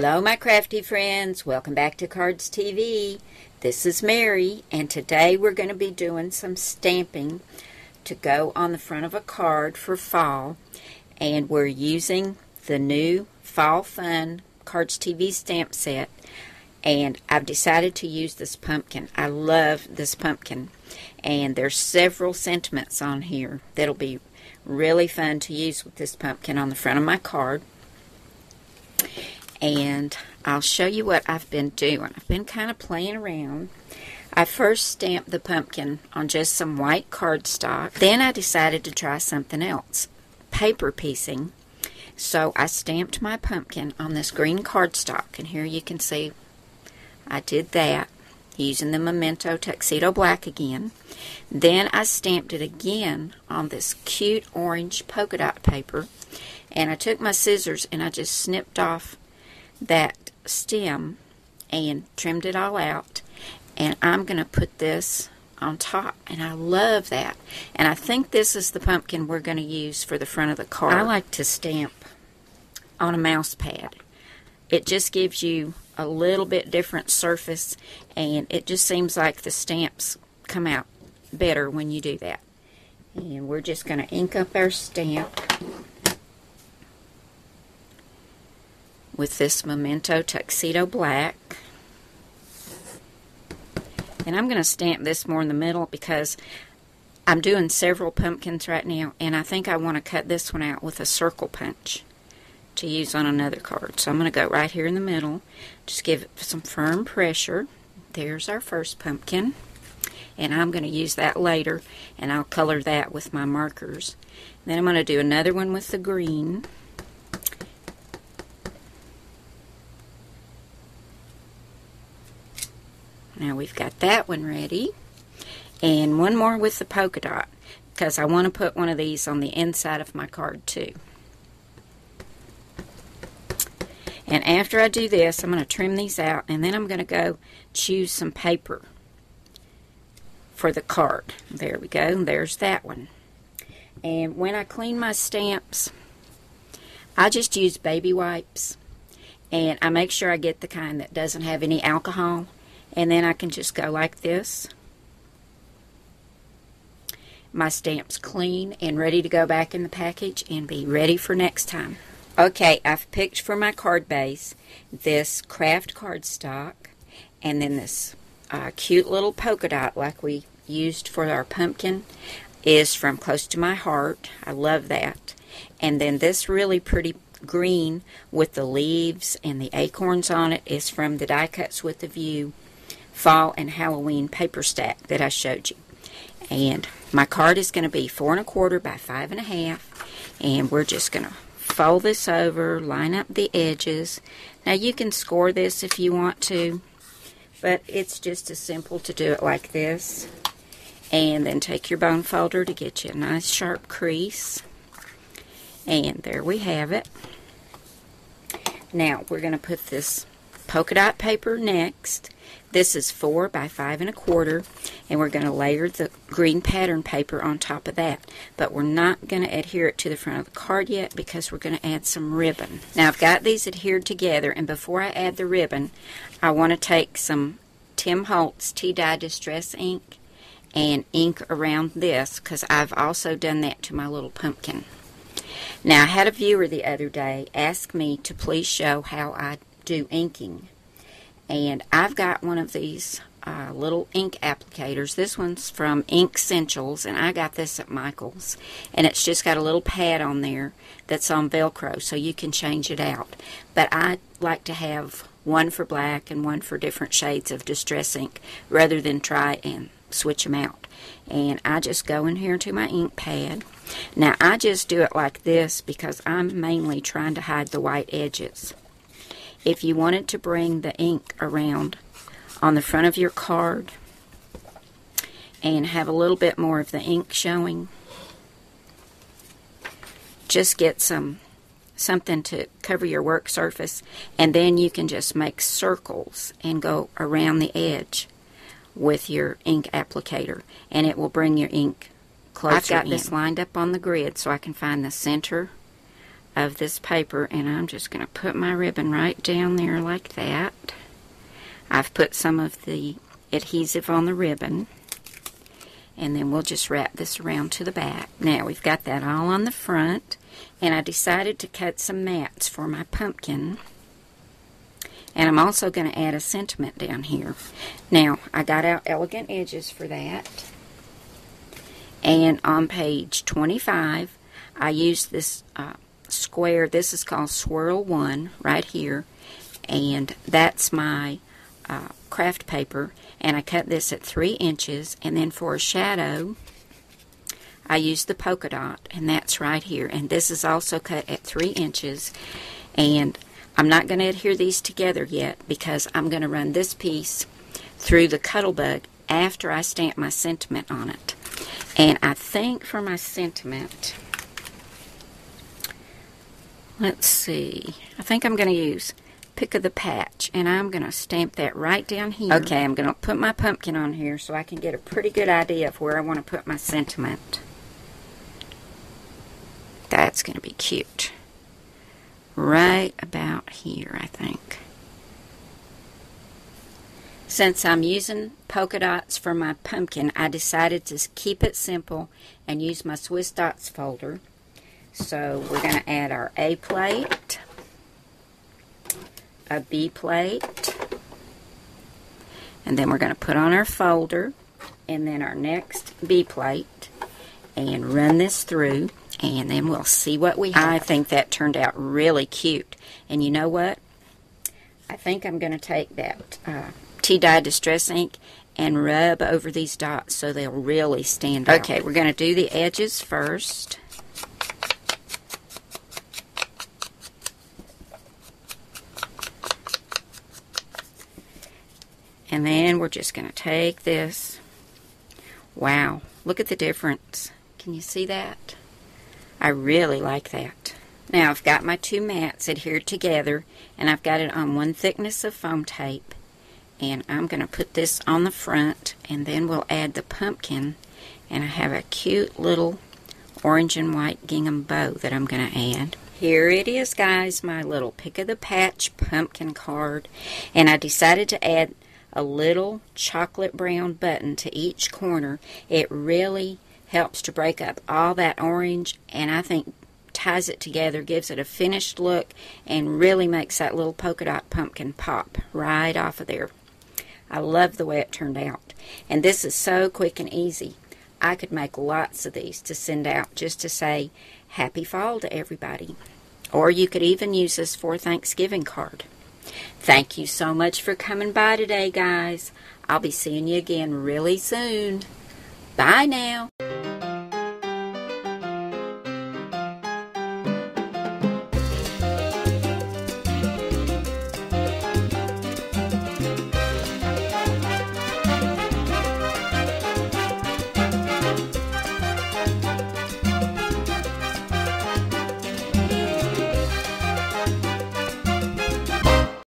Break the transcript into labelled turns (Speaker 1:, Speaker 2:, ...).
Speaker 1: Hello my crafty friends, welcome back to Cardz TV. This is Mary, and today we're going to be doing some stamping to go on the front of a card for fall, and we're using the new Fall Fun Cardz TV stamp set, and I've decided to use this pumpkin. I love this pumpkin, and there's several sentiments on here that'll be really fun to use with this pumpkin on the front of my card. And I'll show you what I've been doing. I've been kind of playing around. I first stamped the pumpkin on just some white cardstock. Then I decided to try something else, paper piecing. So I stamped my pumpkin on this green cardstock, and here you can see I did that using the Memento Tuxedo Black again. Then I stamped it again on this cute orange polka dot paper, and I took my scissors and I just snipped off that stem and trimmed it all out, and I'm going to put this on top, and I love that. And I think this is the pumpkin we're going to use for the front of the card. I like to stamp on a mouse pad. It just gives you a little bit different surface, and it just seems like the stamps come out better when you do that. And we're just going to ink up our stamp with this Memento Tuxedo Black. And I'm going to stamp this more in the middle because I'm doing several pumpkins right now, and I think I want to cut this one out with a circle punch to use on another card. So I'm going to go right here in the middle, just give it some firm pressure. There's our first pumpkin, and I'm going to use that later, and I'll color that with my markers. Then I'm going to do another one with the green. Now we've got that one ready, and one more with the polka dot, because I want to put one of these on the inside of my card too. And after I do this, I'm going to trim these out, and then I'm going to go choose some paper for the card. There we go, there's that one. And when I clean my stamps, I just use baby wipes, and I make sure I get the kind that doesn't have any alcohol. And then I can just go like this. My stamp's clean and ready to go back in the package and be ready for next time. Okay, I've picked for my card base this craft cardstock, and then this cute little polka dot like we used for our pumpkin is from Close to My Heart. I love that. And then this really pretty green with the leaves and the acorns on it is from the Die Cuts with a View Fall and Halloween paper stack that I showed you. And my card is going to be 4 1/4 by 5 1/2, and we're just going to fold this over, line up the edges. Now you can score this if you want to, but it's just as simple to do it like this. And then take your bone folder to get you a nice sharp crease, and there we have it. Now we're going to put this polka dot paper next. This is 4 by 5 1/4, and we're going to layer the green pattern paper on top of that. But we're not going to adhere it to the front of the card yet because we're going to add some ribbon. Now I've got these adhered together, and before I add the ribbon, I want to take some Tim Holtz Tea-Dye Distress ink and ink around this, because I've also done that to my little pumpkin. Now I had a viewer the other day ask me to please show how I do inking. And I've got one of these little ink applicators. This one's from Ink Essentials, and I got this at Michael's. And it's just got a little pad on there that's on Velcro, so you can change it out. But I like to have one for black and one for different shades of distress ink, rather than try and switch them out. And I just go in here to my ink pad. Now I just do it like this because I'm mainly trying to hide the white edges. If you wanted to bring the ink around on the front of your card and have a little bit more of the ink showing, just get something to cover your work surface, and then you can just make circles and go around the edge with your ink applicator, and it will bring your ink closer. I've got this lined up on the grid so I can find the center of this paper, and I'm just going to put my ribbon right down there like that. I've put some of the adhesive on the ribbon, and then we'll just wrap this around to the back. Now we've got that all on the front, and I decided to cut some mats for my pumpkin. And I'm also going to add a sentiment down here. Now, I got out Elegant Edges for that. And on page 25, I used this square. This is called Swirl 1 right here. And that's my craft paper. And I cut this at 3 inches. And then for a shadow, I used the polka dot. And that's right here. And this is also cut at 3 inches. And I'm not going to adhere these together yet because I'm going to run this piece through the Cuttlebug after I stamp my sentiment on it. And I think for my sentiment, let's see, I think I'm going to use Pick of the Patch, and I'm going to stamp that right down here. Okay, I'm going to put my pumpkin on here so I can get a pretty good idea of where I want to put my sentiment. That's going to be cute. Right about here, I think. Since I'm using polka dots for my pumpkin, I decided to keep it simple and use my Swiss Dots folder. So we're going to add our A plate, a B plate, and then we're going to put on our folder, and then our next B plate, and run this through. And then we'll see what we have. I think that turned out really cute. And you know what? I think I'm going to take that tea-dye distress ink and rub over these dots so they'll really stand out. Okay, we're going to do the edges first. And then we're just going to take this. Wow, look at the difference. Can you see that? I really like that. Now I've got my 2 mats adhered together, and I've got it on 1 thickness of foam tape, and I'm going to put this on the front, and then we'll add the pumpkin, and I have a cute little orange and white gingham bow that I'm going to add. Here it is, guys, my little Pick of the Patch pumpkin card, and I decided to add a little chocolate brown button to each corner. It really helps to break up all that orange, and I think ties it together, gives it a finished look, and really makes that little polka dot pumpkin pop right off of there. I love the way it turned out. And this is so quick and easy. I could make lots of these to send out just to say happy fall to everybody. Or you could even use this for a Thanksgiving card. Thank you so much for coming by today, guys. I'll be seeing you again really soon. Bye now.